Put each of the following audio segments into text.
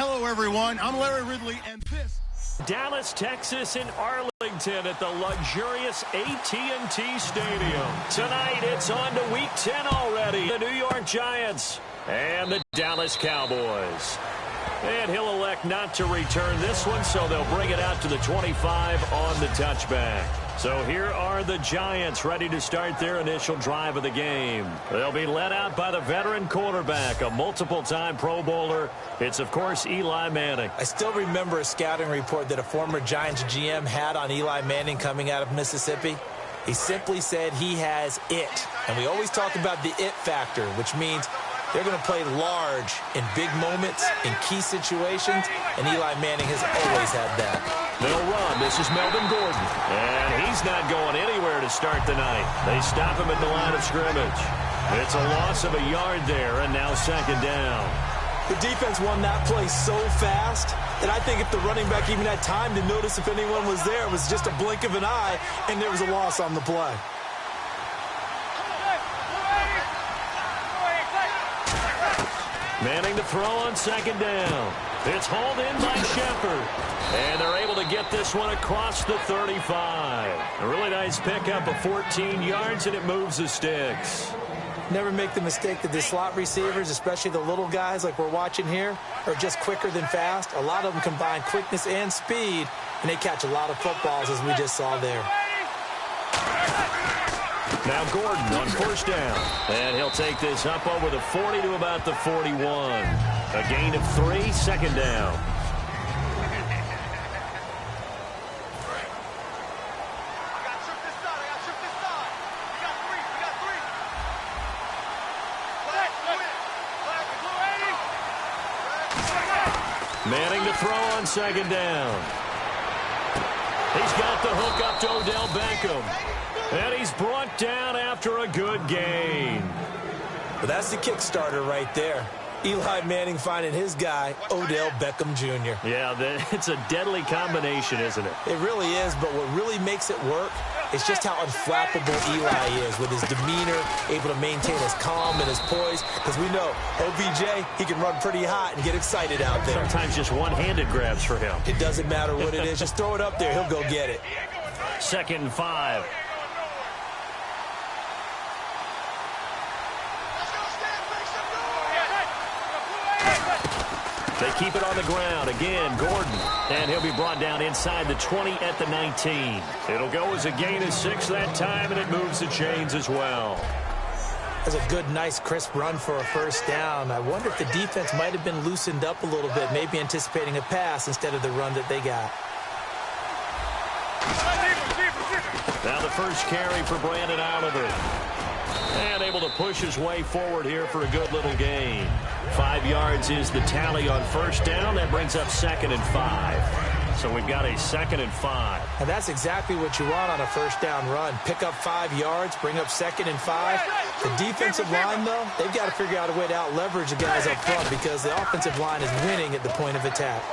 Hello, everyone. I'm Larry Ridley, and this... Dallas, Texas, in Arlington at the luxurious AT&T Stadium. Tonight, it's on to Week 10 already. The New York Giants and the Dallas Cowboys. And he'll elect not to return this one, so they'll bring it out to the 25 on the touchback. So here are the Giants ready to start their initial drive of the game. They'll be led out by the veteran quarterback, a multiple-time Pro Bowler. It's, of course, Eli Manning. I still remember a scouting report that a former Giants GM had on Eli Manning coming out of Mississippi. He simply said he has it. And we always talk about the it factor, which means they're going to play large in big moments, in key situations, and Eli Manning has always had that. They'll run. This is Melvin Gordon. And he's not going anywhere to start the night. They stop him at the line of scrimmage. It's a loss of a yard there, and now second down. The defense won that play so fast that I think if the running back even had time to notice if anyone was there, it was just a blink of an eye, and there was a loss on the play. Manning to throw on second down. It's hauled in by Shepard. And they're able to get this one across the 35. A really nice pickup of 14 yards, and it moves the sticks. Never make the mistake that the slot receivers, especially the little guys like we're watching here, are just quicker than fast. A lot of them combine quickness and speed, and they catch a lot of footballs, as we just saw there. Now Gordon on first down. And he'll take this up over the 40 to about the 41. A gain of 3, second down. Manning to throw on second down. He's got the hook up to Odell Beckham. And he's brought down after a good gain. Well, that's the kickstarter right there. Eli Manning finding his guy, Odell Beckham Jr. Yeah, it's a deadly combination, isn't it? It really is, but what really makes it work is just how unflappable Eli is with his demeanor, able to maintain his calm and his poise. Because we know, OBJ, he can run pretty hot and get excited out there. Sometimes just one-handed grabs for him. It doesn't matter what it is. Just throw it up there. He'll go get it. Second and 5. They keep it on the ground. Again, Gordon. And he'll be brought down inside the 20 at the 19. It'll go as a gain of 6 that time, and it moves the chains as well. That's a good, nice, crisp run for a first down. I wonder if the defense might have been loosened up a little bit, maybe anticipating a pass instead of the run that they got. Now the first carry for Brandon Oliver. And able to push his way forward here for a good little gain. 5 yards is the tally on first down. That brings up second and 5. So we've got a second and 5. And that's exactly what you want on a first down run. Pick up 5 yards, bring up second and 5. The defensive line, though, they've got to figure out a way to out-leverage the guys up front because the offensive line is winning at the point of attack.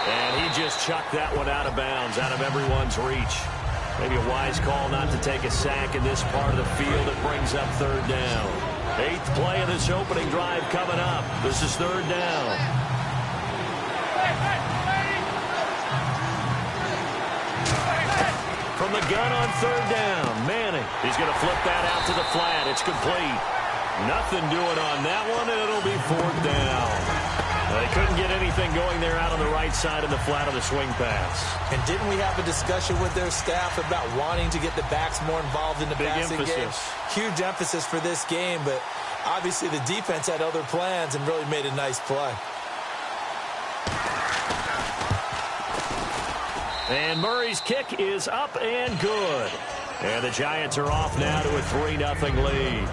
And he just chucked that one out of bounds, out of everyone's reach. Maybe a wise call not to take a sack in this part of the field. It brings up third down. 8th play of this opening drive coming up. This is third down. From the gun on third down, Manning. He's going to flip that out to the flat. It's complete. Nothing doing on that one, and it'll be fourth down. They couldn't get anything going there out on the right side of the flat of the swing pass. And didn't we have a discussion with their staff about wanting to get the backs more involved in the passing game? Huge emphasis for this game, but obviously the defense had other plans and really made a nice play. And Murray's kick is up and good. And the Giants are off now to a 3-0 lead.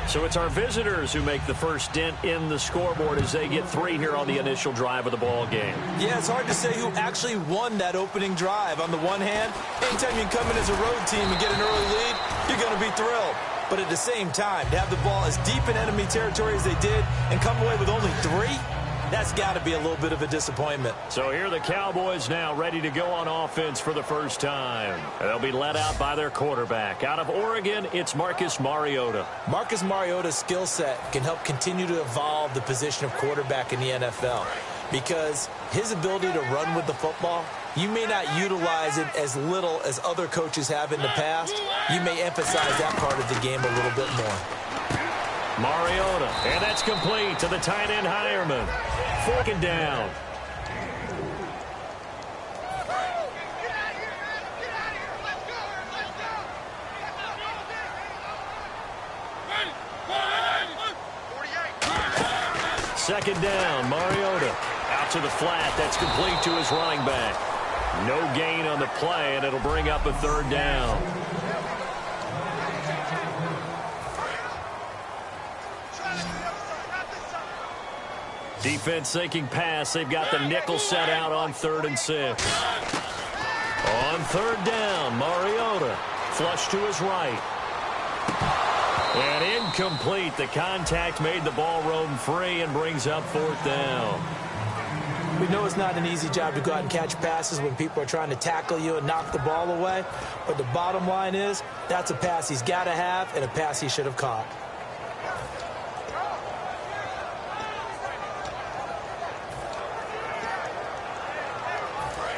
So it's our visitors who make the first dent in the scoreboard as they get 3 here on the initial drive of the ball game. Yeah, it's hard to say who actually won that opening drive. On the one hand, anytime you come in as a road team and get an early lead, you're going to be thrilled. But at the same time, to have the ball as deep in enemy territory as they did and come away with only 3, That's got to be a little bit of a disappointment. So here are the Cowboys now ready to go on offense for the first time. They'll be led out by their quarterback. Out of Oregon, it's Marcus Mariota. Marcus Mariota's skill set can help continue to evolve the position of quarterback in the NFL because his ability to run with the football, you may not utilize it as little as other coaches have in the past. You may emphasize that part of the game a little bit more. Mariota, and that's complete to the tight end Hireman. 4th down. Second down, Mariota. Out to the flat, that's complete to his running back. No gain on the play, and it'll bring up a 3rd down. Defense thinking pass. They've got the nickel set out on 3rd and 6. On 3rd down, Mariota. Flush to his right. And incomplete. The contact made the ball roam free and brings up 4th down. We know it's not an easy job to go out and catch passes when people are trying to tackle you and knock the ball away. But the bottom line is, that's a pass he's got to have and a pass he should have caught.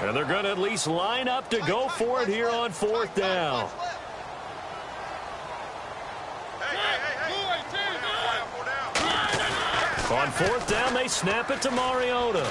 And they're going to at least line up to go for it here on 4th down. On 4th down, they snap it to Mariota.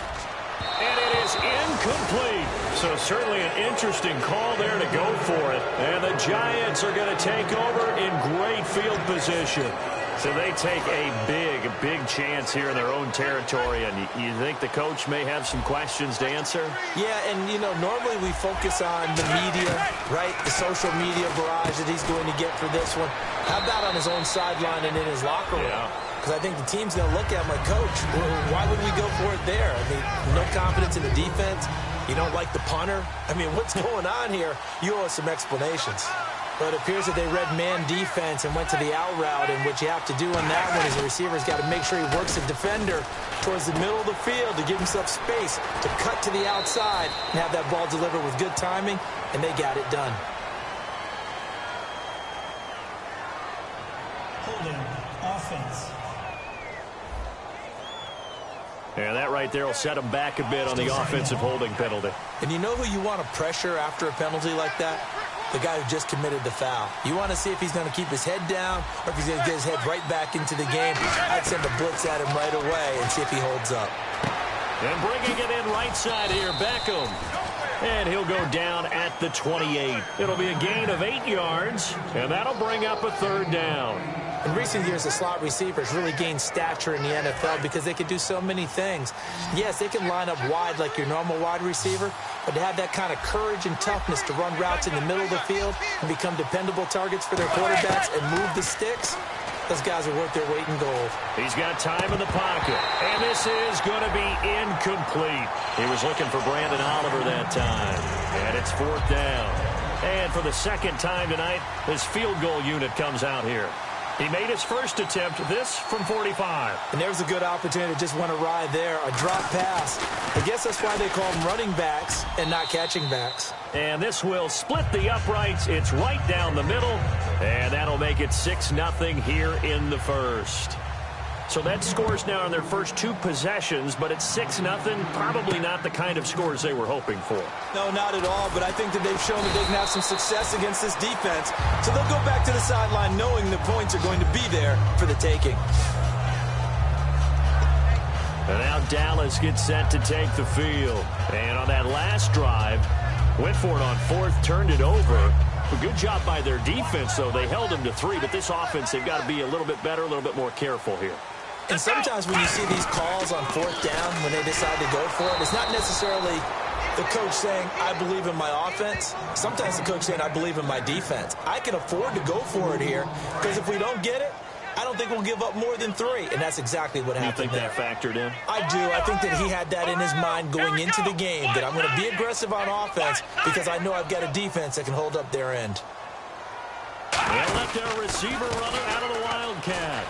And it is incomplete. So certainly an interesting call there to go for it. And the Giants are going to take over in great field position. So they take a big chance here in their own territory. And you think the coach may have some questions to answer? Yeah, and, you know, normally we focus on the media, right? The social media barrage that he's going to get for this one. How about on his own sideline and in his locker room? Yeah. Because I think the team's going to look at him like, Coach, why would we go for it there? I mean, no confidence in the defense. You don't like the punter. I mean, what's going on here? You owe us some explanations. But it appears that they read man defense and went to the out route, and what you have to do on that one is the receiver's got to make sure he works the defender towards the middle of the field to give himself space to cut to the outside and have that ball delivered with good timing, and they got it done. Holding offense. And that right there will set him back a bit on the offensive holding penalty. And you know who you want to pressure after a penalty like that? The guy who just committed the foul. You want to see if he's going to keep his head down or if he's going to get his head right back into the game. I'd send a blitz at him right away and see if he holds up. And bringing it in right side here, Beckham. And he'll go down at the 28. It'll be a gain of 8 yards, and that'll bring up a 3rd down. In recent years, the slot receivers really gained stature in the NFL because they can do so many things. Yes, they can line up wide like your normal wide receiver, but to have that kind of courage and toughness to run routes in the middle of the field and become dependable targets for their quarterbacks and move the sticks, those guys are worth their weight in gold. He's got time in the pocket, and this is going to be incomplete. He was looking for Brandon Oliver that time, and it's 4th down. And for the second time tonight, his field goal unit comes out here. He made his first attempt, this from 45. And there's a good opportunity to just want to ride there, a drop pass. I guess that's why they call them running backs and not catching backs. And this will split the uprights. It's right down the middle, and that'll make it 6-0 here in the first. So that scores now in their first 2 possessions, but it's 6-0. Probably not the kind of scores they were hoping for. No, not at all, but I think that they've shown that they can have some success against this defense. So they'll go back to the sideline knowing the points are going to be there for the taking. And now Dallas gets set to take the field. And on that last drive, went for it on 4th, turned it over. A good job by their defense, though. They held them to 3, but this offense, they've got to be a little bit better, a little bit more careful here. And sometimes when you see these calls on 4th down, when they decide to go for it, it's not necessarily the coach saying, I believe in my offense. Sometimes the coach saying, I believe in my defense. I can afford to go for it here because if we don't get it, I don't think we'll give up more than 3. And that's exactly what happened there. You think that factored in? I do. I think that he had that in his mind going into the game, that I'm going to be aggressive on offense because I know I've got a defense that can hold up their end. They left their receiver runner out of the Wildcat.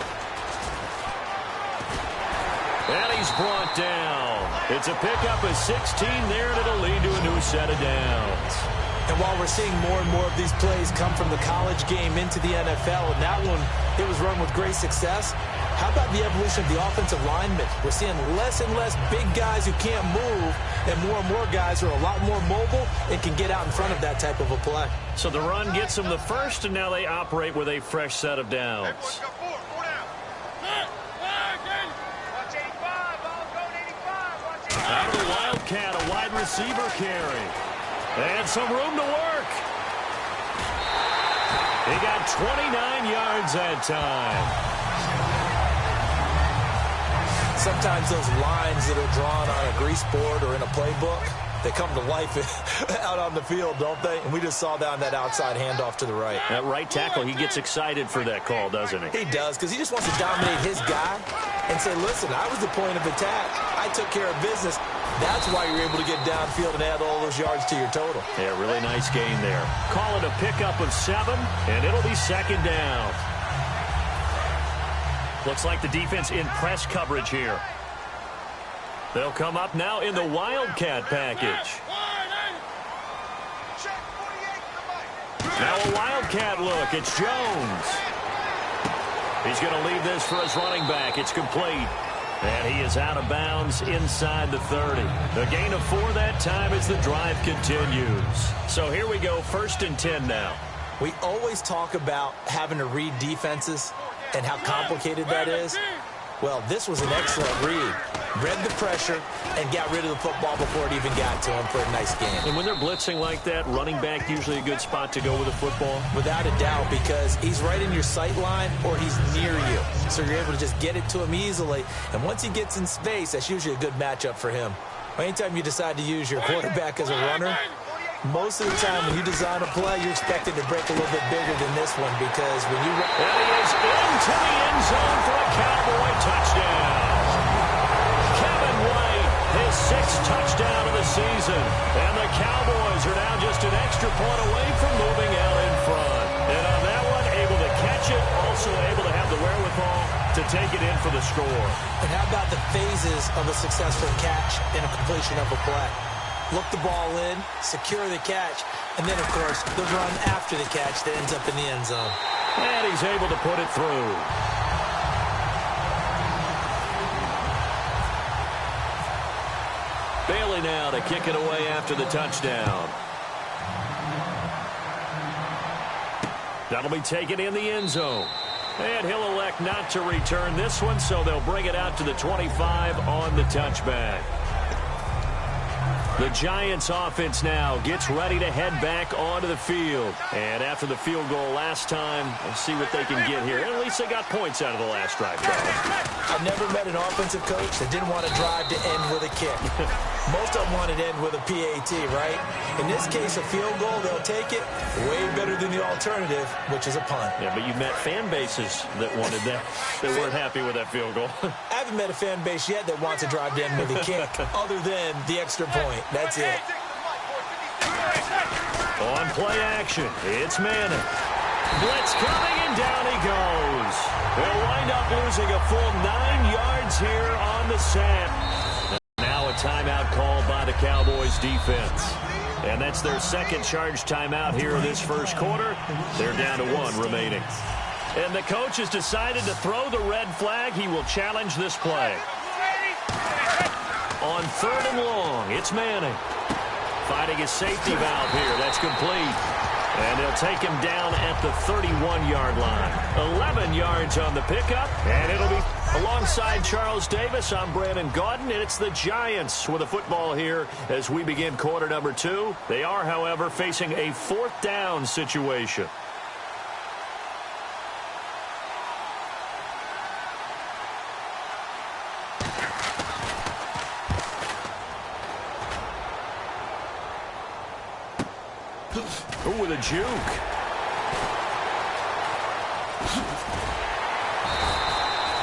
And he's brought down. It's a pickup of 16 there, and it'll lead to a new set of downs. And while we're seeing more and more of these plays come from the college game into the NFL, and that one, it was run with great success, how about the evolution of the offensive linemen? We're seeing less and less big guys who can't move, and more guys who are a lot more mobile and can get out in front of that type of a play. So the run gets them the first, and now they operate with a fresh set of downs. Out of the Wildcat, a wide receiver carry. And some room to work. He got 29 yards that time. Sometimes those lines that are drawn on a grease board or in a playbook, they come to life out on the field, don't they? And we just saw that on that outside handoff to the right. That right tackle, he gets excited for that call, doesn't he? He does, because he just wants to dominate his guy and say, listen, I was the point of attack. I took care of business. That's why you're able to get downfield and add all those yards to your total. Yeah, really nice gain there. Call it a pickup of 7, and it'll be second down. Looks like the defense in press coverage here. They'll come up now in the Wildcat package. Now a Wildcat look. It's Jones. He's going to leave this for his running back. It's complete. And he is out of bounds inside the 30. A gain of 4 that time as the drive continues. So here we go, 1st and 10 now. We always talk about having to read defenses and how complicated that is. Well, this was an excellent read. Read the pressure and got rid of the football before it even got to him for a nice game. And when they're blitzing like that, running back usually a good spot to go with a football? Without a doubt, because he's right in your sight line or he's near you. So you're able to just get it to him easily. And once he gets in space, that's usually a good matchup for him. Anytime you decide to use your quarterback as a runner, most of the time when you design a play, you're expected to break a little bit bigger than this one because when you... And he is into the end zone for a Cowboy touchdown. Kevin White, his 6th touchdown of the season. And the Cowboys are now just an extra point away from moving out in front. And on that one, able to catch it, also able to have the wherewithal to take it in for the score. And how about the phases of a successful catch and a completion of a play? Look the ball in, secure the catch, and then, of course, the run after the catch that ends up in the end zone. And he's able to put it through. Bailey now to kick it away after the touchdown. That'll be taken in the end zone. And he'll elect not to return this one, so they'll bring it out to the 25 on the touchback. The Giants offense now gets ready to head back onto the field. And after the field goal last time, we'll see what they can get here. At least they got points out of the last drive, Charles. I've never met an offensive coach that didn't want to drive to end with a kick. Most of them wanted to end with a PAT, right? In this case, a field goal, they'll take it. Way better than the alternative, which is a punt. Yeah, but you met fan bases that wanted that. They weren't happy with that field goal. I haven't met a fan base yet that wants to drive to end with a kick other than the extra point. That's it. On play action, it's Manning. Blitz coming, and down he goes. They'll wind up losing a full 9 yards here on the set. Now a timeout called by the Cowboys defense. And that's their 2nd charge timeout here in this first quarter. They're down to 1 remaining. And the coach has decided to throw the red flag. He will challenge this play. On 3rd and long, it's Manning. Fighting his safety valve here. That's complete. And they'll take him down at the 31-yard line. 11 yards on the pickup. And it'll be alongside Charles Davis. I'm Brandon Gaudin, and it's the Giants with a football here as we begin quarter number 2. They are, however, facing a 4th down situation. Ooh, with a juke.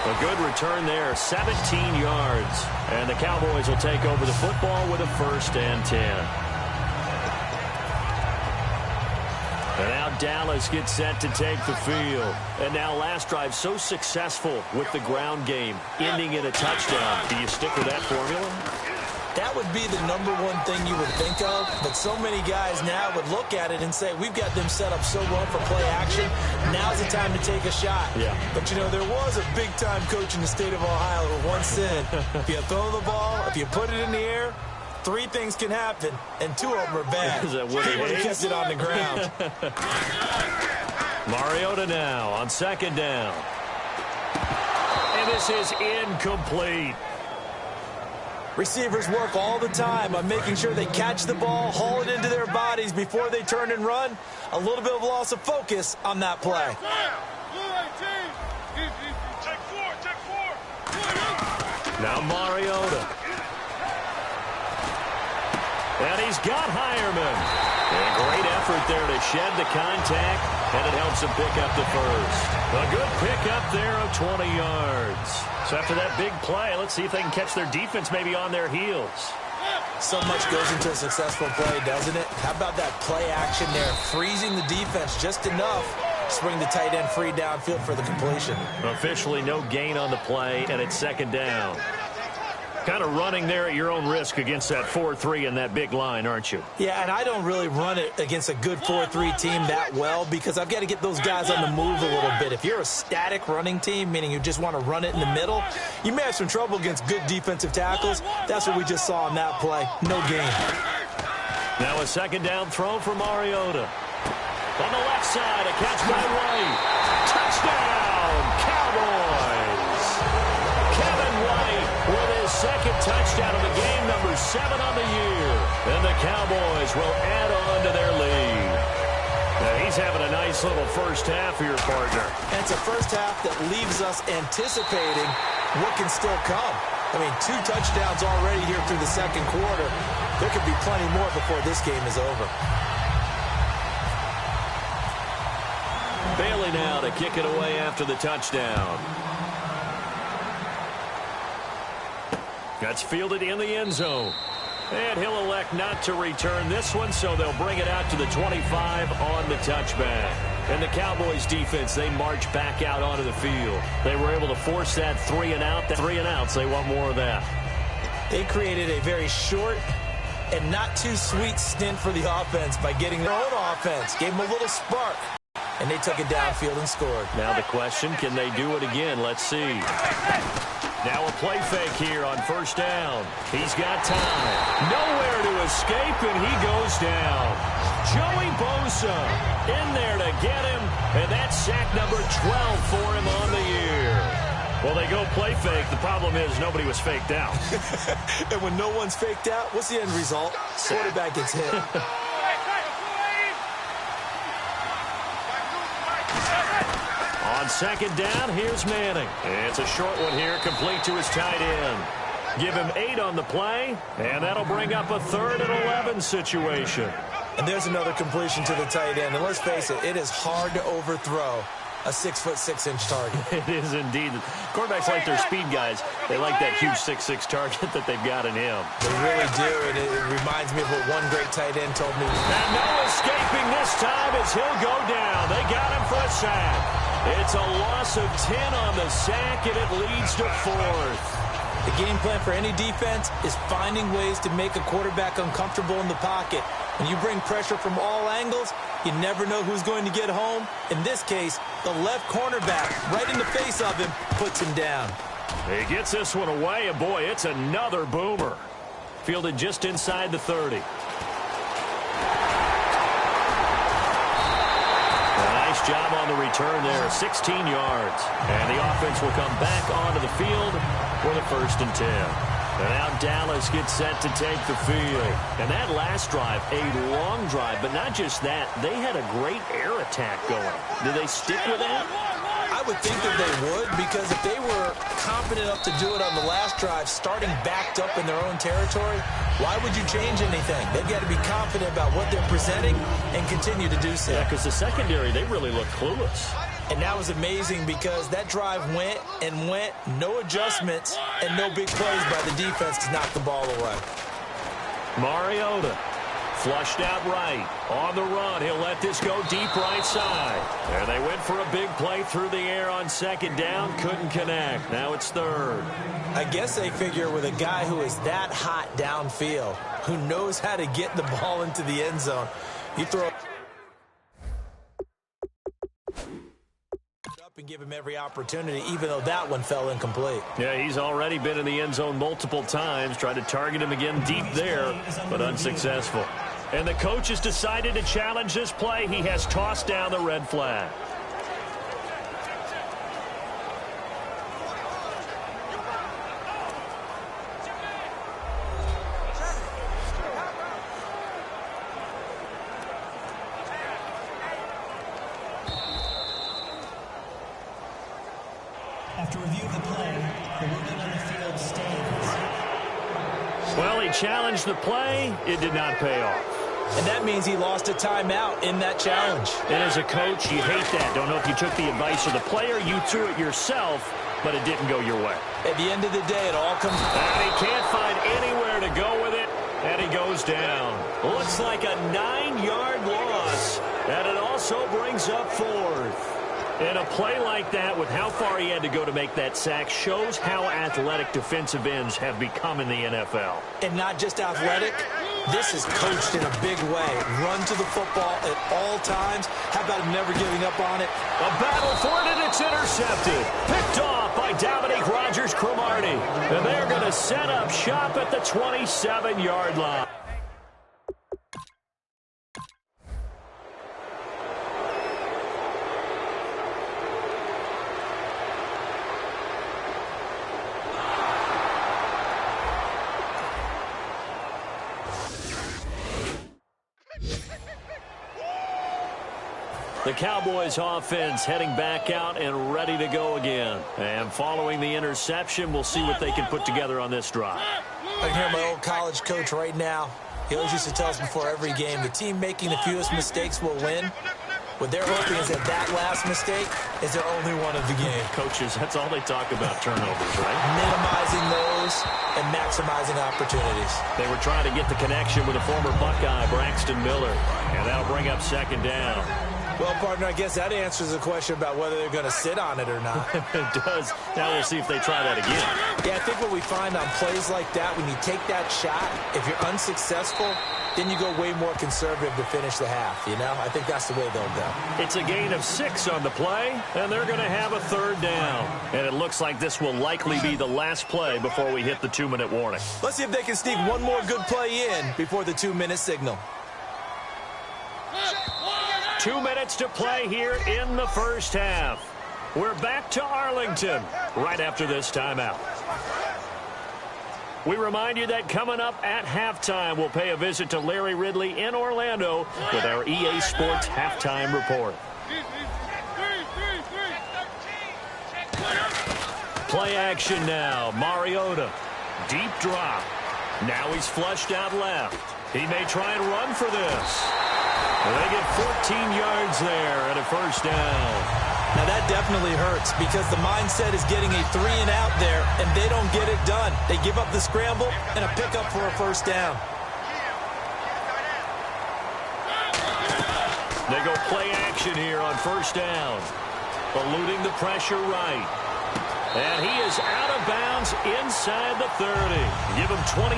A good return there, 17 yards. And the Cowboys will take over the football with a 1st and 10. And now Dallas gets set to take the field. And now last drive so successful with the ground game, ending in a touchdown. Do you stick with that formula? That would be the number one thing you would think of, but so many guys now would look at it and say, we've got them set up so well for play action, now's the time to take a shot. Yeah. But, you know, there was a big-time coach in the state of Ohio who once said, if you throw the ball, if you put it in the air, 3 things can happen, and 2 of them are bad. He would have kept it on the ground. Mariota now on second down. And this is incomplete. Receivers work all the time on making sure they catch the ball, haul it into their bodies before they turn and run. A little bit of loss of focus on that play. Now Mariota. And he's got Hireman. A great effort there to shed the contact, and it helps him pick up the first. A good pickup there of 20 yards. So after that big play, let's see if they can catch their defense maybe on their heels. So much goes into a successful play, doesn't it? How about that play action there, freezing the defense just enough to bring the tight end free downfield for the completion. Officially no gain on the play, and it's second down. Kind of running there at your own risk against that 4-3 and that big line, aren't you? Yeah, and I don't really run it against a good 4-3 team that well because I've got to get those guys on the move a little bit. If you're a static running team, meaning you just want to run it in the middle, you may have some trouble against good defensive tackles. That's what we just saw on that play. No gain. Now a second down throw for Mariota. On the left side, a catch by White. Touchdown, Cowboys! Kevin White with his second touchdown of the game, number 7 on the year. And the Cowboys will add on to their lead. Now he's having a nice little first half here, partner. And it's a first half that leaves us anticipating what can still come. I mean, 2 touchdowns already here through the second quarter. There could be plenty more before this game is over. Bailey now to kick it away after the touchdown. That's fielded in the end zone. And he'll elect not to return this one, so they'll bring it out to the 25 on the touchback. And the Cowboys defense, they march back out onto the field. They were able to force that 3 and out. That 3 and outs, they want more of that. They created a very short and not too sweet stint for the offense by getting their own offense. Gave them a little spark. And they took it downfield and scored. Now the question, can they do it again? Let's see. Now a play fake here on first down. He's got time. Nowhere to escape, and he goes down. Joey Bosa in there to get him, and that's sack number 12 for him on the year. Well, they go play fake. The problem is nobody was faked out. And when no one's faked out, what's the end result? Quarterback gets hit. On second down, here's Manning. It's a short one here, complete to his tight end. Give him 8 on the play, and that'll bring up a 3rd and 11 situation. And there's another completion to the tight end. And let's face it, it is hard to overthrow a 6'6" target. It is indeed. Quarterbacks like their speed guys. They like that huge 6'6" target that they've got in him. They really do, and it reminds me of what one great tight end told me. And no escaping this time as he'll go down. They got him for a sack. It's a loss of 10 on the sack, and it leads to 4th. The game plan for any defense is finding ways to make a quarterback uncomfortable in the pocket. When you bring pressure from all angles, you never know who's going to get home. In this case, the left cornerback, right in the face of him, puts him down. He gets this one away, and boy, it's another boomer. Fielded just inside the 30. Nice job on the return there, 16 yards. And the offense will come back onto the field for the 1st and 10. And now Dallas gets set to take the field. And that last drive, a long drive, but not just that. They had a great air attack going. Did they stick with that? I would think that they would, because if they were confident enough to do it on the last drive, starting backed up in their own territory, why would you change anything? They've got to be confident about what they're presenting and continue to do so. Yeah, because the secondary, they really looked clueless. And that was amazing because that drive went and went, no adjustments, and no big plays by the defense to knock the ball away. Mariota. Flushed out right. On the run, he'll let this go deep right side. And they went for a big play through the air on second down. Couldn't connect. Now it's third. I guess they figure with a guy who is that hot downfield, who knows how to get the ball into the end zone, you throw up and give him every opportunity, even though that one fell incomplete. Yeah, he's already been in the end zone multiple times. Tried to target him again deep there, but unsuccessful. And the coach has decided to challenge this play. He has tossed down the red flag. After review of the play, the ruling on the field stands. Well, he challenged the play. It did not pay off. And that means he lost a timeout in that challenge. And as a coach, you hate that. Don't know if you took the advice of the player, you threw it yourself, but it didn't go your way. At the end of the day, it all comes... And he can't find anywhere to go with it, and he goes down. Looks like a 9-yard loss, and it also brings up fourth. And a play like that, with how far he had to go to make that sack, shows how athletic defensive ends have become in the NFL. And not just athletic, this is coached in a big way. Run to the football at all times. How about him never giving up on it? A battle for it, and it's intercepted. Picked off by Dominique Rodgers-Cromartie. And they're going to set up shop at the 27-yard line. The Cowboys offense heading back out and ready to go again. And following the interception, we'll see what they can put together on this drive. I can hear my old college coach right now. He always used to tell us before every game, the team making the fewest mistakes will win. What they're hoping is that last mistake is their only one of the game. Coaches, that's all they talk about, turnovers, right? Minimizing those and maximizing opportunities. They were trying to get the connection with the former Buckeye, Braxton Miller. And that'll bring up second down. Well, partner, I guess that answers the question about whether they're going to sit on it or not. It does. Now we'll see if they try that again. Yeah, I think what we find on plays like that, when you take that shot, if you're unsuccessful, then you go way more conservative to finish the half, you know? I think that's the way they'll go. It's a gain of 6 on the play, and they're going to have a third down. And it looks like this will likely be the last play before we hit the 2-minute warning. Let's see if they can sneak one more good play in before the 2-minute signal. 2 minutes to play here in the first half. We're back to Arlington right after this timeout. We remind you that coming up at halftime, we'll pay a visit to Larry Ridley in Orlando with our EA Sports Halftime Report. Play action now. Mariota. Deep drop. Now he's flushed out left. He may try and run for this. They get 14 yards there and a first down. Now that definitely hurts because the mindset is getting a 3-and-out there, and they don't get it done. They give up the scramble and a pickup for a first down. They go play action here on first down. Eluding the pressure right. And he is out of bounds inside the 30. Give him 27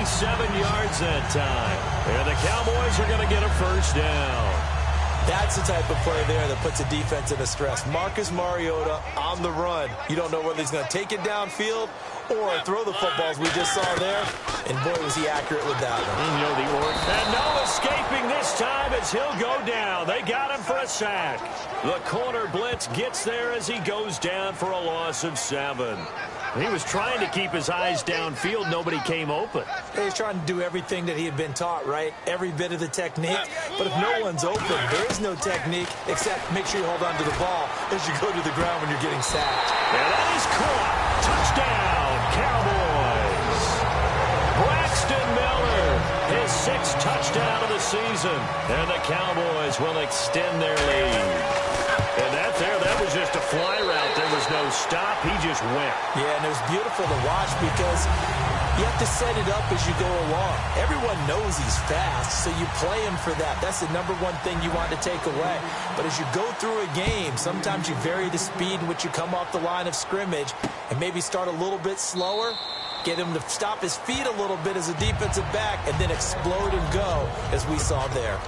yards that time. And the Cowboys are going to get a first down. That's the type of play there that puts a defense in a stress. Marcus Mariota on the run. You don't know whether he's going to take it downfield or throw the footballs we just saw there. And boy, was he accurate with that one. You know the order. And no escaping this time as he'll go down. They got him for a sack. The corner blitz gets there as he goes down for a loss of 7. He was trying to keep his eyes downfield. Nobody came open. He was trying to do everything that he had been taught, right? Every bit of the technique. But if no one's open, there is no technique except make sure you hold on to the ball as you go to the ground when you're getting sacked. And that is caught. Touchdown, Cowboys. Braxton Miller, his 6th touchdown of the season. And the Cowboys will extend their lead. And that was just a fly route. There was was no stop. He just went. Yeah, and it was beautiful to watch because you have to set it up as you go along. Everyone knows he's fast, so you play him for that. That's the number one thing you want to take away. But as you go through a game, sometimes you vary the speed in which you come off the line of scrimmage and maybe start a little bit slower, get him to stop his feet a little bit as a defensive back, and then explode and go, as we saw there.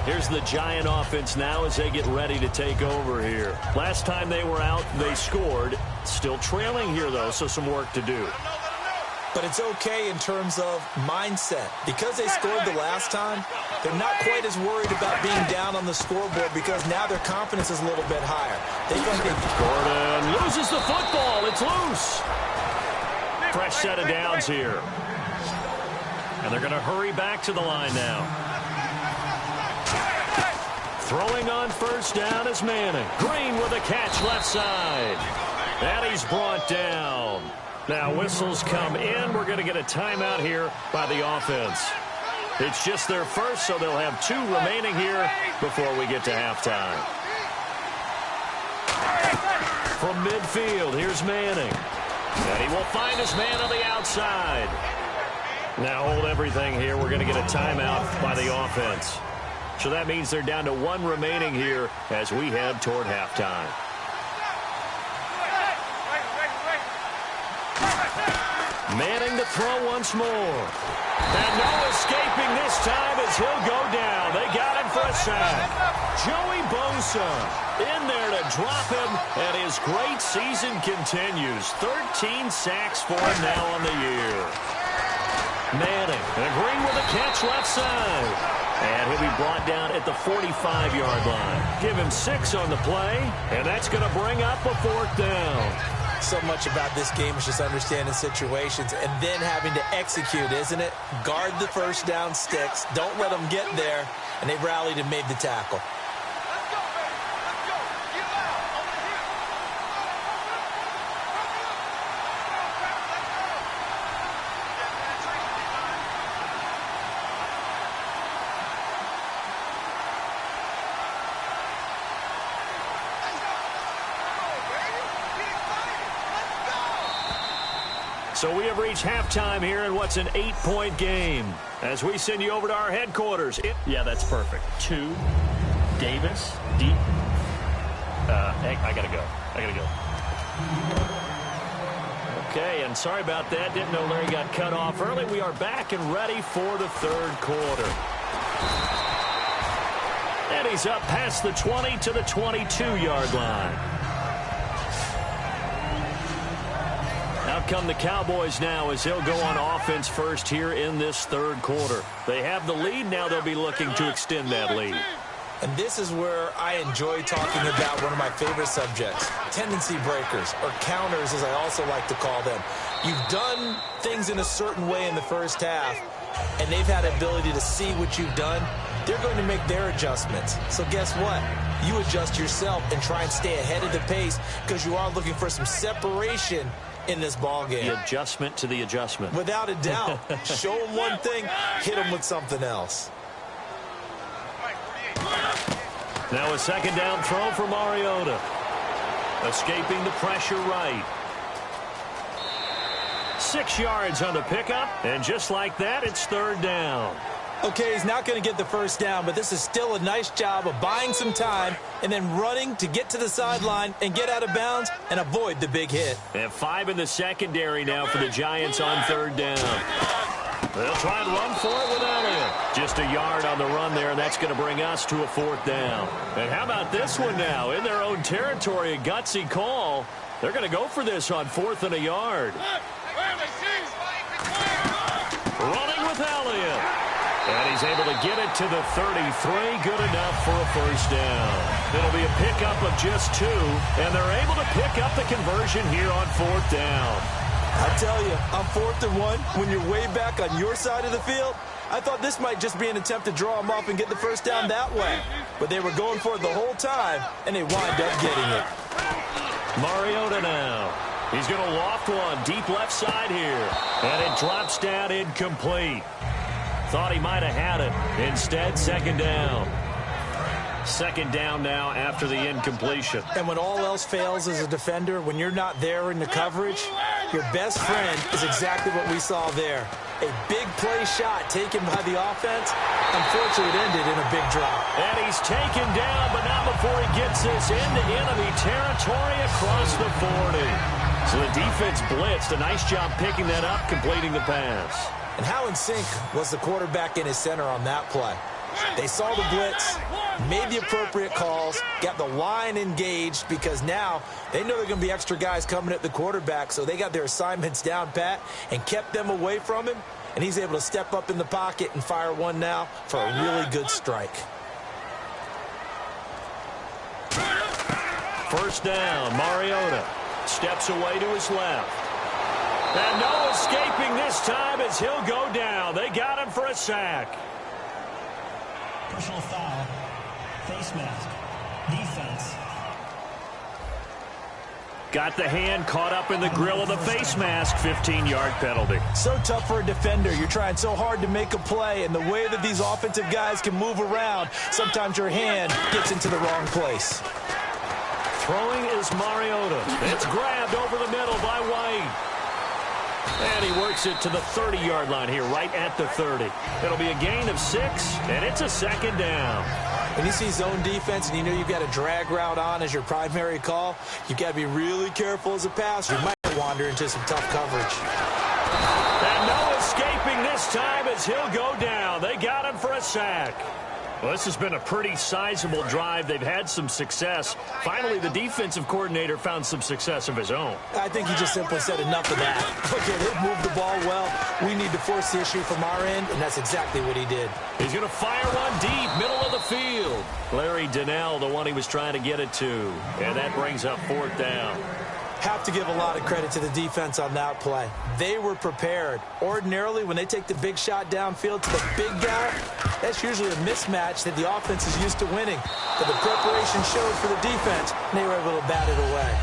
Here's the Giant offense now as they get ready to take over here. Last time they were out, they scored. Still trailing here, though, so some work to do. But it's okay in terms of mindset. Because they scored the last time, they're not quite as worried about being down on the scoreboard because now their confidence is a little bit higher. Gordon loses the football. It's loose. Fresh set of downs here. And they're going to hurry back to the line now. Throwing on first down is Manning. Green with a catch left side. And he's brought down. Now whistles come in. We're going to get a timeout here by the offense. It's just their first, so they'll have 2 remaining here before we get to halftime. From midfield, here's Manning. And he will find his man on the outside. Now hold everything here. We're going to get a timeout by the offense. So that means they're down to 1 remaining here as we head toward halftime. Manning to throw once more. And no escaping this time as he'll go down. They got him for a sack. Joey Bosa in there to drop him, and his great season continues. 13 sacks for him now on the year. Manning, and Green with a catch left side. And he'll be brought down at the 45-yard line. Give him 6 on the play, and that's going to bring up a 4th down. So much about this game is just understanding situations and then having to execute, isn't it? Guard the first down sticks. Don't let them get there. And they rallied and made the tackle. So we have reached halftime here in what's an 8-point game. As we send you over to our headquarters. Yeah, that's perfect. 2, Davis, deep. I got to go. Okay, and sorry about that. Didn't know Larry got cut off early. We are back and ready for the 3rd quarter. And he's up past the 20 to the 22-yard line. Out come the Cowboys now as they'll go on offense first here in this 3rd quarter. They have the lead. Now they'll be looking to extend that lead. And this is where I enjoy talking about one of my favorite subjects, tendency breakers, or counters as I also like to call them. You've done things in a certain way in the first half, and they've had the ability to see what you've done. They're going to make their adjustments. So guess what? You adjust yourself and try and stay ahead of the pace because you are looking for some separation in this ball game. The adjustment to the adjustment. Without a doubt. Show them one thing, hit them with something else. Now a 2nd down throw for Mariota. Escaping the pressure right. 6 yards on the pickup, and just like that, it's 3rd down. Okay, he's not going to get the first down, but this is still a nice job of buying some time and then running to get to the sideline and get out of bounds and avoid the big hit. And 5 in the secondary now for the Giants on 3rd down. They'll try and run for it with Elliott. Just a yard on the run there, and that's going to bring us to a 4th down. And how about this one now? In their own territory, a gutsy call. They're going to go for this on 4th and a yard. Running with Elliott. And he's able to get it to the 33. Good enough for a 1st down. It'll be a pickup of just 2, and they're able to pick up the conversion here on 4th down. I tell you, on 4th and 1, when you're way back on your side of the field, I thought this might just be an attempt to draw them off and get the first down that way. But they were going for it the whole time, and they wind up getting it. Mariota now. He's going to loft one deep left side here. And it drops down incomplete. Thought he might have had it. Instead, 2nd down. Second down now after the incompletion. And when all else fails as a defender, when you're not there in the coverage, your best friend is exactly what we saw there. A big play shot taken by the offense. Unfortunately, it ended in a big drop. And he's taken down, but not before he gets this into enemy territory across the 40. So the defense blitzed. A nice job picking that up, completing the pass. And how in sync was the quarterback and his center on that play? They saw the blitz, made the appropriate calls, got the line engaged because now they know there are going to be extra guys coming at the quarterback, so they got their assignments down pat and kept them away from him, and he's able to step up in the pocket and fire one now for a really good strike. First down, Mariota steps away to his left. And no escaping this time as he'll go down. They got him for a sack. Personal foul. Face mask. Defense. Got the hand caught up in the grill of the face mask. 15-yard penalty. So tough for a defender. You're trying so hard to make a play, and the way that these offensive guys can move around, sometimes your hand gets into the wrong place. Throwing is Mariota. It's grabbed over the middle by White. And he works it to the 30-yard line here, right at the 30. It'll be a gain of 6, and it's a second down. When you see zone defense and you know you've got a drag route on as your primary call, you've got to be really careful as a passer. You might wander into some tough coverage. And no escaping this time as he'll go down. They got him for a sack. Well, this has been a pretty sizable drive. They've had some success. Finally, the defensive coordinator found some success of his own. I think he just simply said enough of that. Okay, they've moved the ball well. We need to force the issue from our end, and that's exactly what he did. He's going to fire one deep, middle of the field. Larry Donnell, the one he was trying to get it to. And that brings up fourth down. Have to give a lot of credit to the defense on that play. They were prepared. Ordinarily, when they take the big shot downfield to the big guy, that's usually a mismatch that the offense is used to winning. But the preparation showed for the defense, and they were able to bat it away.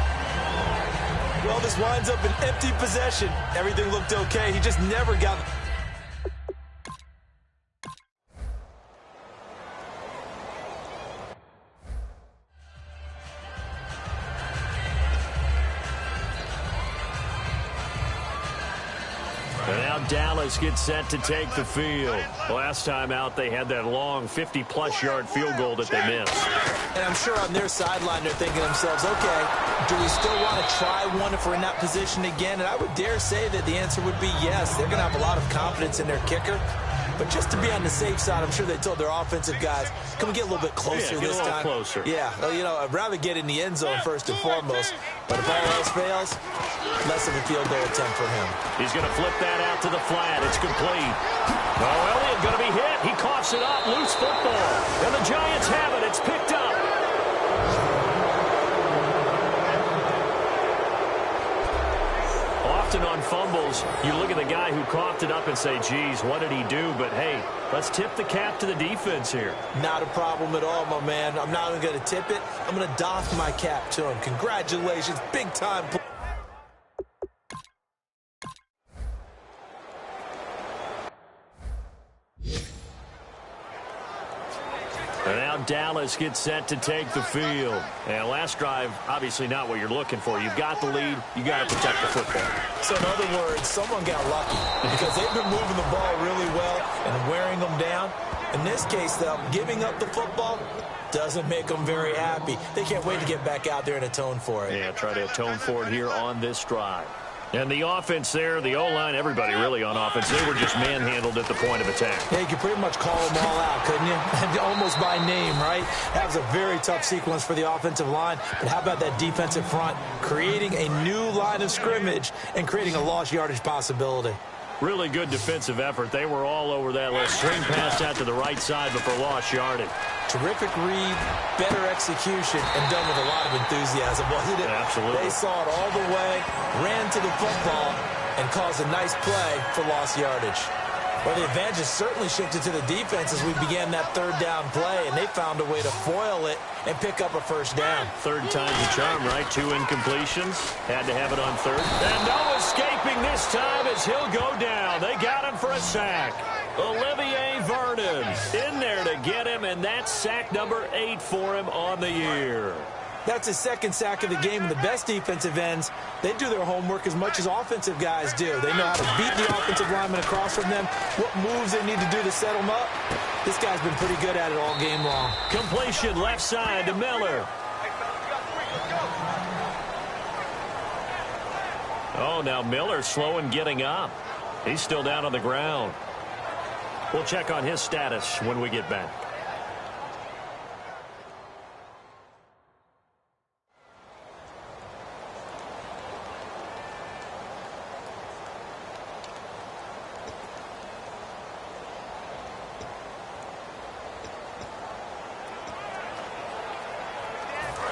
Well, this winds up an empty possession. Everything looked okay. He just never got... And now Dallas gets set to take the field. Last time out, they had that long 50-plus yard field goal that they missed. And I'm sure on their sideline, they're thinking to themselves, okay, do we still want to try one if we're in that position again? And I would dare say that the answer would be yes. They're going to have a lot of confidence in their kicker. But just to be on the safe side, I'm sure they told their offensive guys, can we get a little bit closer this time? Closer. Yeah, well, you know, I'd rather get in the end zone first and foremost. But if all else fails, less of a field goal attempt for him. He's going to flip that out to the flat. It's complete. Oh, Elliott going to be hit. He coughs it up. Loose football. And the Giants have it. It's picked up. Often on fumbles, you look at the guy who coughed it up and say, geez, what did he do? But, hey, let's tip the cap to the defense here. Not a problem at all, my man. I'm not even going to tip it. I'm going to doff my cap to him. Congratulations. Big-time play. And now Dallas gets set to take the field. And last drive, obviously not what you're looking for. You've got the lead. You got to protect the football. So in other words, someone got lucky because they've been moving the ball really well and wearing them down. In this case, though, giving up the football doesn't make them very happy. They can't wait to get back out there and atone for it. Yeah, try to atone for it here on this drive. And the offense there, the O-line, everybody really on offense, they were just manhandled at the point of attack. Yeah, you could pretty much call them all out, couldn't you? Almost by name, right? That was a very tough sequence for the offensive line. But how about that defensive front? Creating a new line of scrimmage and creating a lost yardage possibility. Really good defensive effort. They were all over that little string pass out to the right side, but for lost yardage. Terrific read, better execution, and done with a lot of enthusiasm, wasn't it? Absolutely. They saw it all the way, ran to the football, and caused a nice play for lost yardage. Well, the advantage certainly shifted to the defense as we began that third down play, and they found a way to foil it and pick up a first down. Third time's a charm, right? 2 incompletions. Had to have it on third. And no escaping this time as he'll go down. They got him for a sack. Olivier Vernon in there to get him, and that's sack number 8 for him on the year. That's his second sack of the game, and the best defensive ends, they do their homework as much as offensive guys do. They know how to beat the offensive lineman across from them, what moves they need to do to set them up. This guy's been pretty good at it all game long. Completion left side to Miller. Oh, now Miller slow in getting up. He's still down on the ground. We'll check on his status when we get back.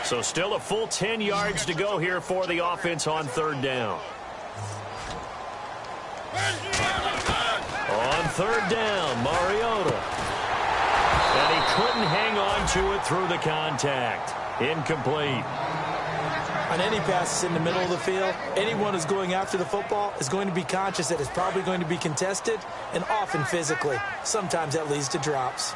So still a full 10 yards to go here for the offense on third down. On third down, Mariota. And he couldn't hang on to it through the contact. Incomplete. On any passes in the middle of the field, anyone who's going after the football is going to be conscious that it's probably going to be contested and often physically. Sometimes that leads to drops.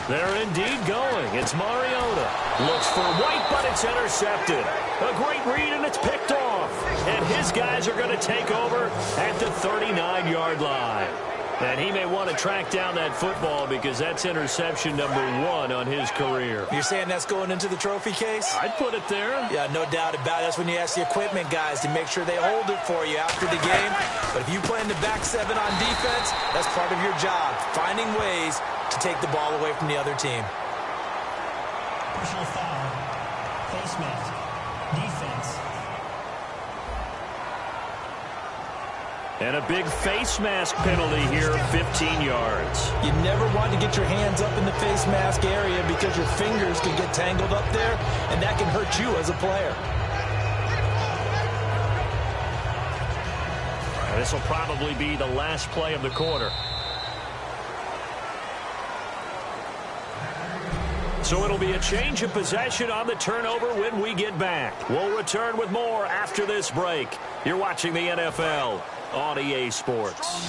They're indeed going. It's Mariota. Looks for White, but it's intercepted. A great read, and it's picked off. And his guys are going to take over at the 39-yard line. And he may want to track down that football because that's interception number 1 on his career. You're saying that's going into the trophy case? I'd put it there. Yeah, no doubt about it. That's when you ask the equipment guys to make sure they hold it for you after the game. But if you play in the back 7 on defense, that's part of your job, finding ways to take the ball away from the other team. Personal foul. Face mask. Defense. And a big face mask penalty here, 15 yards. You never want to get your hands up in the face mask area because your fingers can get tangled up there, and that can hurt you as a player. This will probably be the last play of the quarter. So it'll be a change of possession on the turnover when we get back. We'll return with more after this break. You're watching the NFL on EA Sports.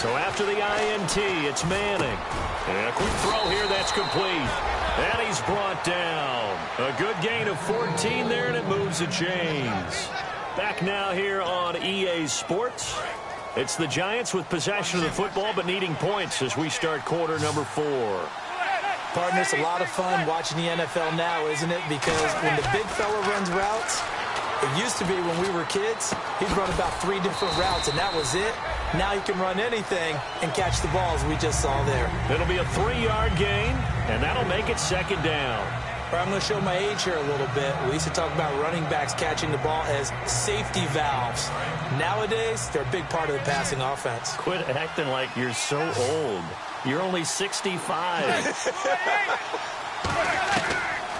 So after the INT, it's Manning. And a quick throw here that's complete. And he's brought down. A good gain of 14 there, and it moves the chains. Back now here on EA Sports. It's the Giants with possession of the football but needing points as we start quarter number 4. Partner, it's a lot of fun watching the NFL now, isn't it? Because when the big fella runs routes, it used to be when we were kids, he'd run about 3 different routes, and that was it. Now he can run anything and catch the balls we just saw there. It'll be a 3-yard gain, and that'll make it second down. I'm going to show my age here a little bit. We used to talk about running backs catching the ball as safety valves. Nowadays, they're a big part of the passing offense. Quit acting like you're so old. You're only 65.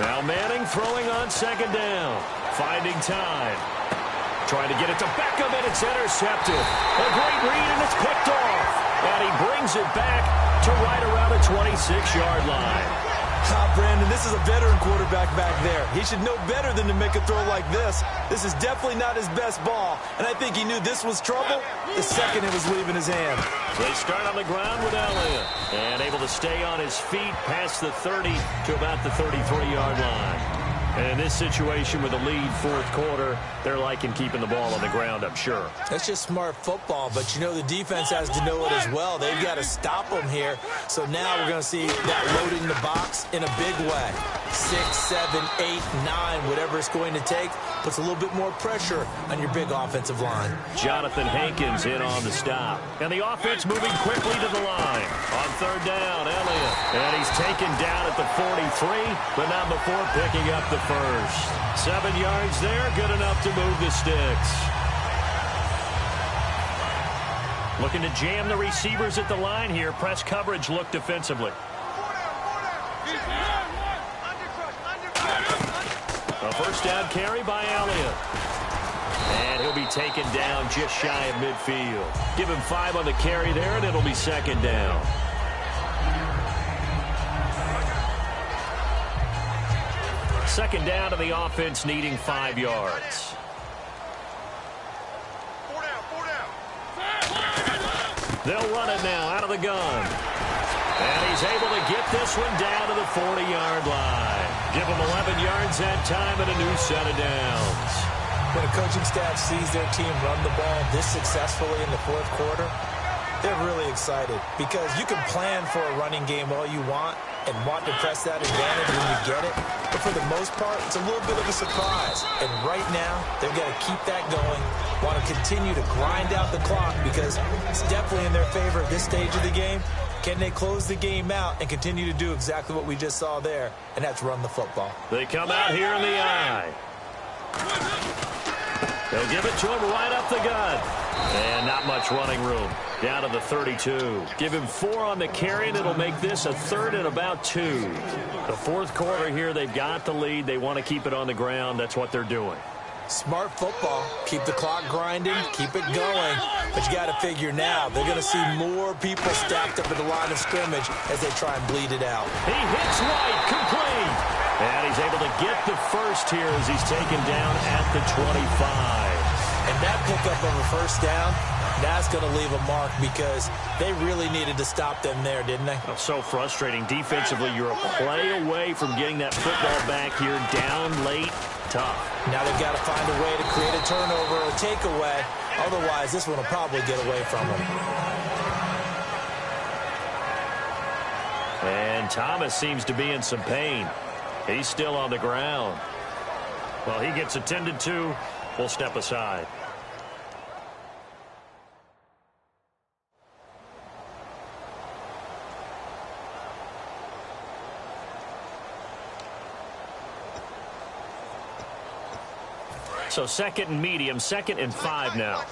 Now Manning throwing on second down. Finding time. Trying to get it to Beckham, and it's intercepted. A great read, and it's picked off. And he brings it back to right around the 26-yard line. Brandon, this is a veteran quarterback back there. He should know better than to make a throw like this. This is definitely not his best ball, and I think he knew this was trouble the second it was leaving his hand. They start on the ground with Elliott, and able to stay on his feet past the 30 to about the 33-yard line. And in this situation with a lead fourth quarter, they're liking keeping the ball on the ground, I'm sure. That's just smart football, but you know the defense has to know it as well. They've got to stop them here. So now we're going to see that loading the box in a big way. 6, 7, 8, 9, whatever it's going to take, puts a little bit more pressure on your big offensive line. Jonathan Hankins in on the stop. And the offense moving quickly to the line. On third down, Elliott. And he's taken down at the 43, but not before picking up the first. 7 yards there, good enough to move the sticks. Looking to jam the receivers at the line here. Press coverage look defensively. A first down carry by Elliott. And he'll be taken down just shy of midfield. Give him 5 on the carry there, and it'll be second down. Second down to the offense, needing 5 yards. They'll run it now out of the gun. And he's able to get this one down to the 40-yard line. Give him 11 yards that time and a new set of downs. When a coaching staff sees their team run the ball this successfully in the fourth quarter, they're really excited because you can plan for a running game all you want and want to press that advantage when you get it. But for the most part, it's a little bit of a surprise. And right now, they've got to keep that going, want to continue to grind out the clock because it's definitely in their favor at this stage of the game. Can they close the game out and continue to do exactly what we just saw there, and that's run the football. They come out here in the eye. They'll give it to him right up the gut. And not much running room. Down to the 32. Give him 4 on the carry, and it'll make this a 3rd and about 2. The fourth quarter here, they've got the lead. They want to keep it on the ground. That's what they're doing. Smart football. Keep the clock grinding. Keep it going. But you got to figure now, they're going to see more people stacked up at the line of scrimmage as they try and bleed it out. He hits White, complete. And he's able to get the first here as he's taken down at the 25. And that pickup of a first down, that's going to leave a mark because they really needed to stop them there, didn't they? Oh, so frustrating. Defensively, you're a play away from getting that football back here down late. Tough. Now they've got to find a way to create a turnover or takeaway. Otherwise, this one will probably get away from them. And Thomas seems to be in some pain. He's still on the ground. Well, he gets attended to. We'll step aside. So 2nd and medium, 2nd and 5 now.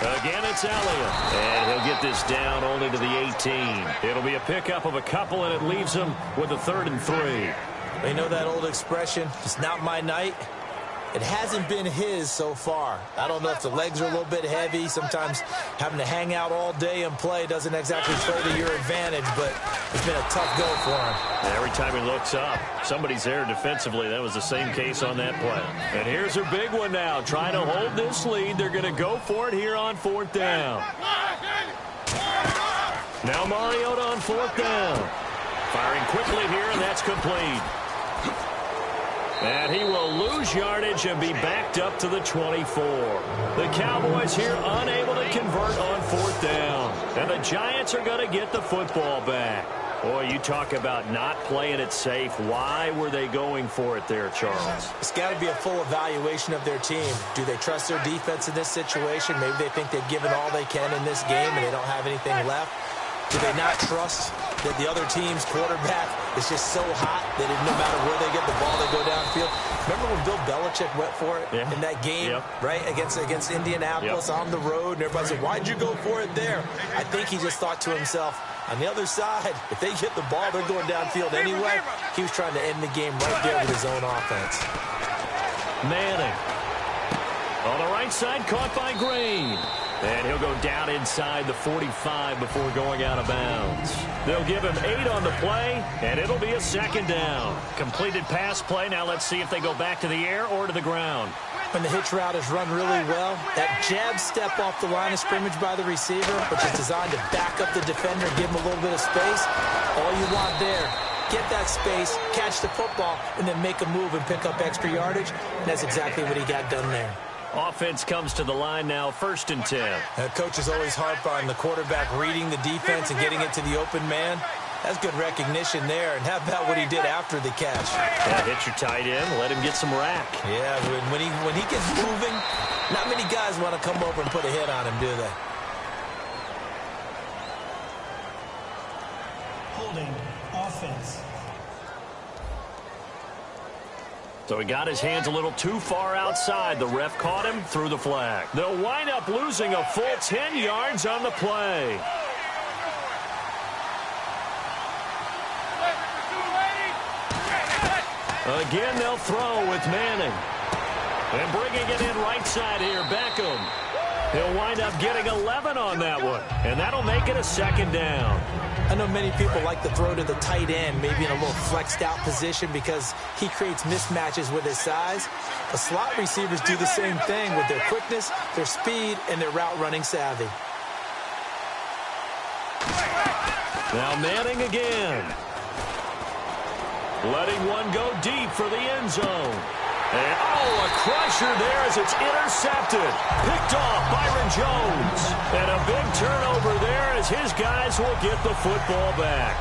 Again, it's Elliott. And he'll get this down only to the 18. It'll be a pickup of a couple, and it leaves him with a 3rd and 3. They know that old expression, it's not my night. It hasn't been his so far. I don't know if the legs are a little bit heavy. Sometimes having to hang out all day and play doesn't exactly play to your advantage, but it's been a tough go for him. And every time he looks up, somebody's there defensively. That was the same case on that play. And here's a big one now. Trying to hold this lead. They're going to go for it here on 4th down. Now Mariota on 4th down. Firing quickly here, and that's complete. And he will lose yardage and be backed up to the 24. The Cowboys here unable to convert on 4th down. And the Giants are going to get the football back. Boy, you talk about not playing it safe. Why were they going for it there, Charles? It's got to be a full evaluation of their team. Do they trust their defense in this situation? Maybe they think they've given all they can in this game and they don't have anything left. Do they not trust that the other team's quarterback is just so hot that no matter where they get the ball, they go downfield? Remember when Bill Belichick went for it in that game, right, against Indianapolis on the road, and everybody said, why'd you go for it there? I think he just thought to himself, on the other side, if they get the ball, they're going downfield anyway. He was trying to end the game right there with his own offense. Manning. On the right side, caught by Green. And he'll go down inside the 45 before going out of bounds. They'll give him 8 on the play, and it'll be a 2nd down. Completed pass play. Now let's see if they go back to the air or to the ground. When the hitch route is run really well, that jab step off the line of scrimmage by the receiver, which is designed to back up the defender, give him a little bit of space, all you want there. Get that space, catch the football, and then make a move and pick up extra yardage. And that's exactly what he got done there. Offense comes to the line now, 1st and 10. Coaches always harp on the quarterback reading the defense and getting it to the open man. That's good recognition there. And how about what he did after the catch? Yeah, hit your tight end, let him get some rack. Yeah, when he gets moving, not many guys want to come over and put a hit on him, do they? Holding offense. So he got his hands a little too far outside. The ref caught him, threw the flag. They'll wind up losing a full 10 yards on the play. Again, they'll throw with Manning. And bringing it in right side here, Beckham. He'll wind up getting 11 on that one, and that'll make it a second down. I know many people like to throw to the tight end, maybe in a little flexed out position because he creates mismatches with his size. But slot receivers do the same thing with their quickness, their speed, and their route running savvy. Now Manning again. Letting one go deep for the end zone. And, a crusher there as it's intercepted. Picked off Byron Jones. And a big turnover there as his guys will get the football back.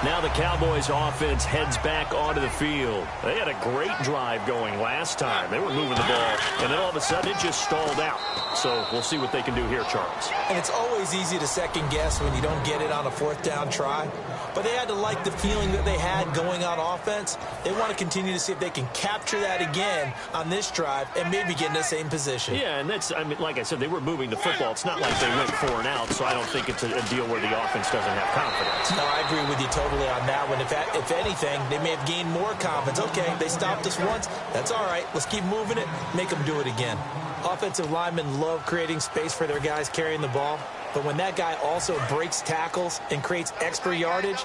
Now the Cowboys offense heads back onto the field. They had a great drive going last time. They were moving the ball, and then all of a sudden it just stalled out. So we'll see what they can do here, Charles. And it's always easy to second guess when you don't get it on a fourth down try. But they had to like the feeling that they had going on offense. They want to continue to see if they can capture that again on this drive and maybe get in the same position. Yeah, and that's, I mean, like I said, they were moving the football. It's not like they went 4 and out, so I don't think it's a deal where the offense doesn't have confidence. No, I agree with you totally on that one. If anything, they may have gained more confidence. Okay, they stopped us once. That's all right. Let's keep moving it. Make them do it again. Offensive linemen love creating space for their guys carrying the ball. But when that guy also breaks tackles and creates extra yardage,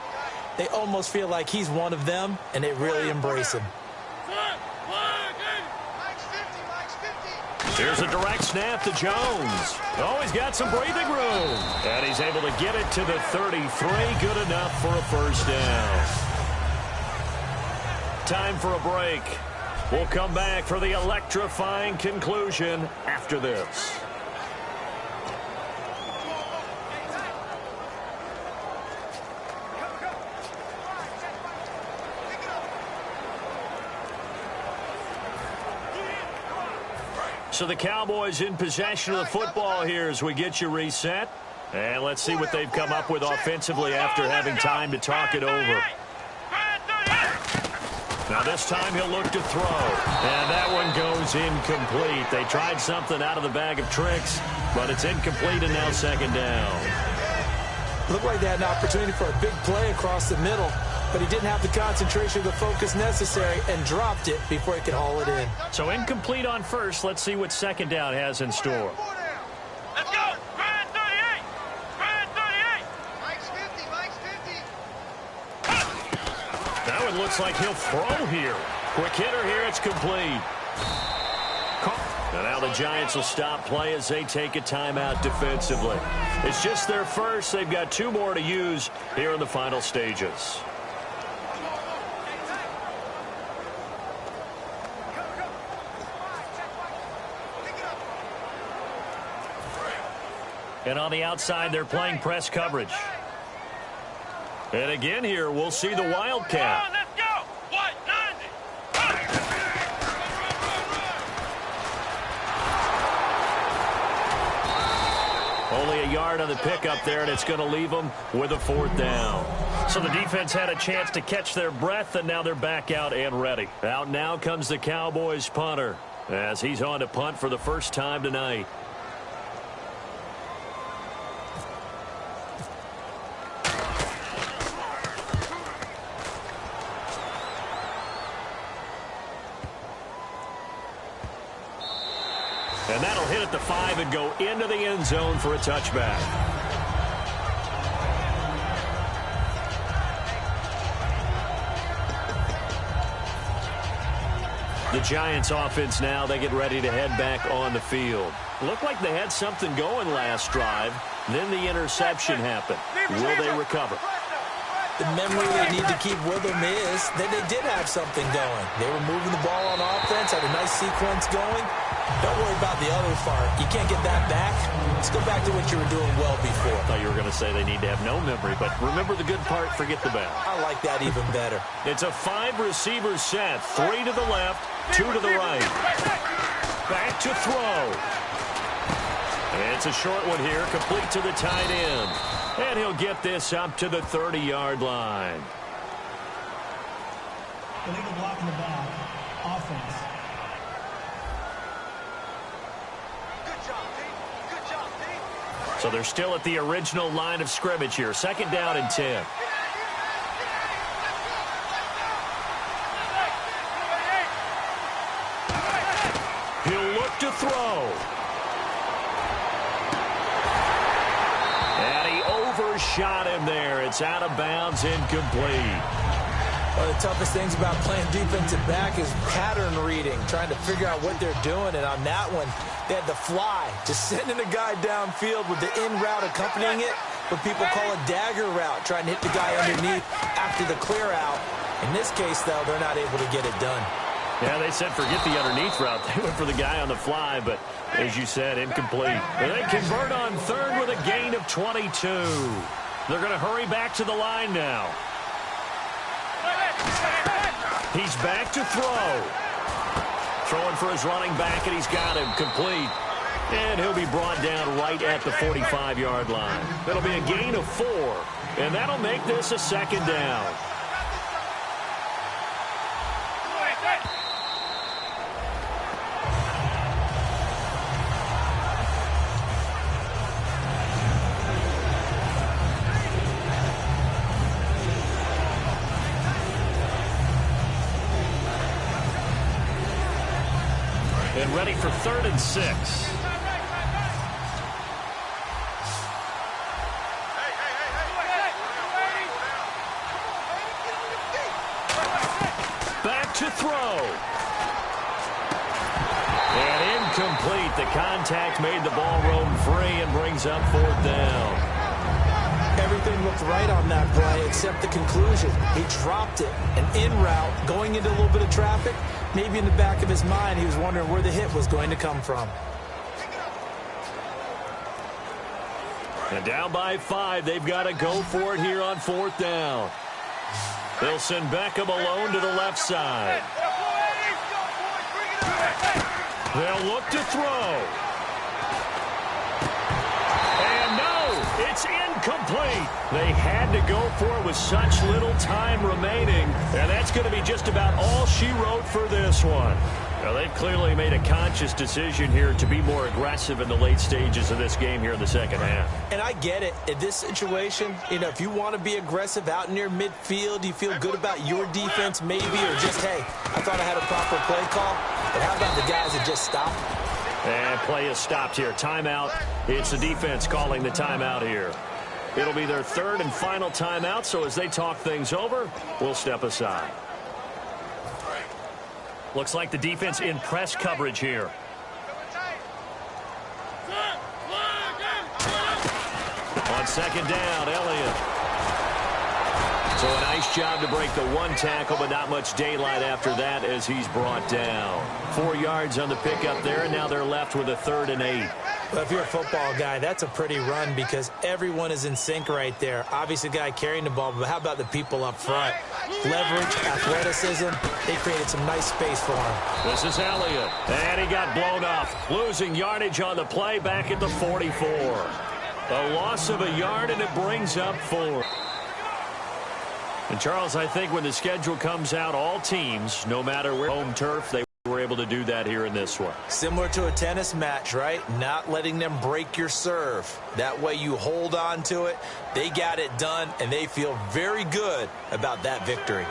they almost feel like he's one of them, and they really embrace him. Here's a direct snap to Jones. Oh, he's got some breathing room. And he's able to get it to the 33. Good enough for a first down. Time for a break. We'll come back for the electrifying conclusion after this. So the Cowboys in possession of the football here as we get you reset. And let's see what they've come up with offensively after having time to talk it over. Now this time he'll look to throw. And that one goes incomplete. They tried something out of the bag of tricks, but it's incomplete and now second down. Looked like they had an opportunity for a big play across the middle, but he didn't have the concentration or the focus necessary and dropped it before he could haul it in. So incomplete on first. Let's see what second down has in store. Let's go! Ryan 38! Ryan 38! Mike's 50, Mike's 50! That one looks like he'll throw here. Quick hitter here, it's complete. And now the Giants will stop play as they take a timeout defensively. It's just their first. They've got 2 more to use here in the final stages. And on the outside, they're playing press coverage. And again here, we'll see the Wildcat. Let's go! 190! Only a yard on the pickup there, and it's going to leave them with a 4th down. So the defense had a chance to catch their breath, and now they're back out and ready. Out now comes the Cowboys punter as he's on to punt for the first time tonight. And that'll hit at the 5 and go into the end zone for a touchback. The Giants offense now, they get ready to head back on the field. Looked like they had something going last drive. Then the interception happened. Will they recover? The memory they need to keep with them is that they did have something going. They were moving the ball on offense, had a nice sequence going. Don't worry about the other part. You can't get that back. Let's go back to what you were doing well before. I thought you were going to say they need to have no memory, but remember the good part, forget the bad. I like that even better. It's a 5-receiver set. 3 to the left, 2 to the right. Back to throw. And it's a short one here, complete to the tight end. And he'll get this up to the 30-yard line. Illegal block in the back. Offense. So they're still at the original line of scrimmage here. 2nd down and 10. He'll look to throw. shot him there. It's out of bounds, incomplete. One of the toughest things about playing defensive back is pattern reading, trying to figure out what they're doing. And on that one, they had the fly, just sending a guy downfield with the in route accompanying it, what people call a dagger route, trying to hit the guy underneath after the clear out. In this case, though, they're not able to get it done. Yeah, they said forget the underneath route. They went for the guy on the fly, but as you said, incomplete. And they convert on third with a gain of 22. They're going to hurry back to the line now. He's back to throw. Throwing for his running back, and he's got him complete. And he'll be brought down right at the 45-yard line. That'll be a gain of 4, and that'll make this a second down. And ready for 3rd and 6. Back to throw. And incomplete. The contact made the ball roam free and brings up 4th down. Everything looked right on that play except the conclusion. He dropped it. An in route, going into a little bit of traffic. Maybe in the back of his mind, he was wondering where the hit was going to come from. And down by 5, they've got to go for it here on 4th down. They'll send Beckham alone to the left side. They'll look to throw. And no, it's incomplete. They had to go for it with such little time remaining, and that's going to be just about all she wrote for this one. Now, they've clearly made a conscious decision here to be more aggressive in the late stages of this game here in the second half. And I get it. In this situation, you know, if you want to be aggressive out near midfield, you feel good about your defense maybe, or just, hey, I thought I had a proper play call. But how about the guys that just stopped? And play is stopped here. Timeout. It's the defense calling the timeout here. It'll be their 3rd and final timeout, so as they talk things over, we'll step aside. Looks like the defense in press coverage here. On 2nd down, Elliott. So a nice job to break the 1 tackle, but not much daylight after that as he's brought down. 4 yards on the pickup there, and now they're left with a 3rd and 8. Well, if you're a football guy, that's a pretty run because everyone is in sync right there. Obviously, the guy carrying the ball, but how about the people up front? Leverage, athleticism, they created some nice space for him. This is Elliott, and he got blown off, losing yardage on the play back at the 44. A loss of a yard, and it brings up 4. And, Charles, I think when the schedule comes out, all teams, no matter where home turf, they were able to do that here in this one. Similar to a tennis match, right? Not letting them break your serve. That way you hold on to it. They got it done, and they feel very good about that victory.